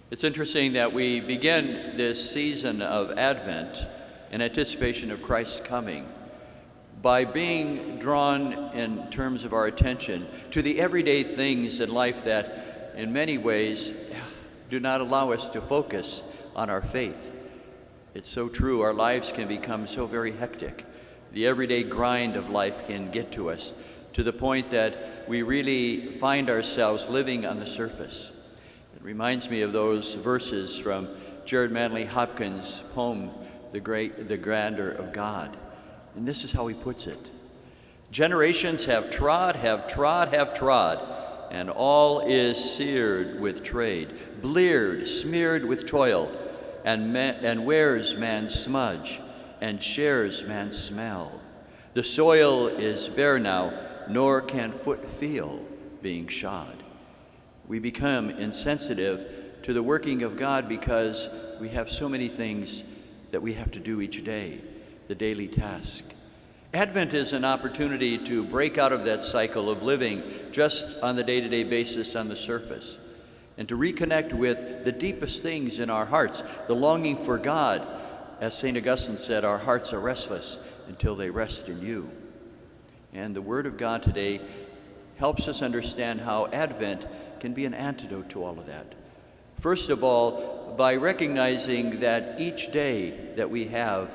It's interesting that we begin this season of Advent in anticipation of Christ's coming by being drawn in terms of our attention to the everyday things in life that in many ways do not allow us to focus on our faith. It's so true, our lives can become so very hectic. The everyday grind of life can get to us to the point that we really find ourselves living on the surface. It reminds me of those verses from Jared Manley Hopkins' poem, The Grandeur of God. And this is how he puts it. Generations have trod, and all is seared with trade, bleared, smeared with toil, and wears man's smudge, and shares man's smell. The soil is bare now, nor can foot feel being shod. We become insensitive to the working of God because we have so many things that we have to do each day, the daily task. Advent is an opportunity to break out of that cycle of living just on the day-to-day basis on the surface and to reconnect with the deepest things in our hearts, the longing for God. As St. Augustine said, our hearts are restless until they rest in you. And the Word of God today helps us understand how Advent can be an antidote to all of that. First of all, by recognizing that each day that we have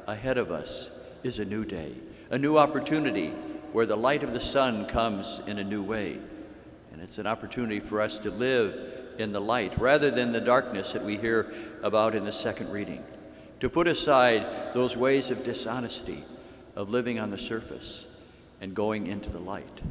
ahead of us is a new day, a new opportunity where the light of the sun comes in a new way. And it's an opportunity for us to live in the light rather than the darkness that we hear about in the second reading, to put aside those ways of dishonesty, of living on the surface and going into the light.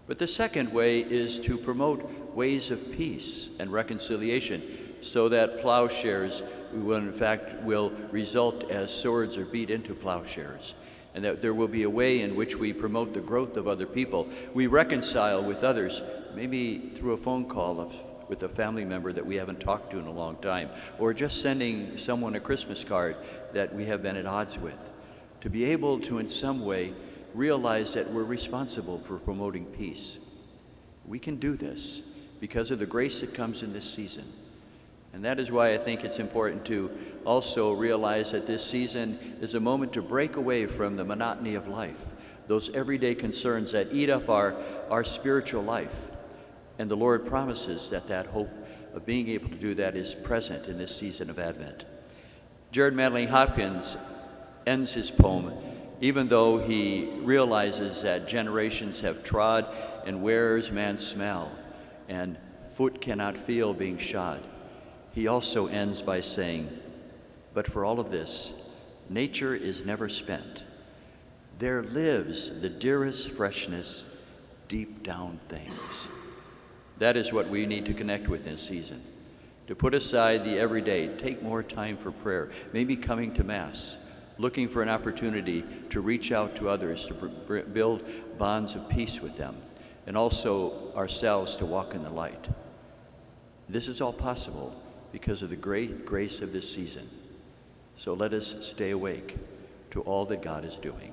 But the second way is to promote ways of peace and reconciliation so that plowshares will result as swords are beat into plowshares, and that there will be a way in which we promote the growth of other people. We reconcile with others, maybe through a phone call with a family member that we haven't talked to in a long time, or just sending someone a Christmas card that we have been at odds with, to be able to in some way realize that we're responsible for promoting peace. We can do this because of the grace that comes in this season. And that is why I think it's important to also realize that this season is a moment to break away from the monotony of life, those everyday concerns that eat up our spiritual life. And the Lord promises that hope of being able to do that is present in this season of Advent. Jared Manley Hopkins ends his poem, even though he realizes that generations have trod and wears man's smell, and foot cannot feel being shod. He also ends by saying, but for all of this, nature is never spent. There lives the dearest freshness, deep down things. That is what we need to connect with this season, to put aside the everyday, take more time for prayer, maybe coming to Mass, looking for an opportunity to reach out to others, to build bonds of peace with them, and also ourselves to walk in the light. This is all possible because of the great grace of this season. So let us stay awake to all that God is doing.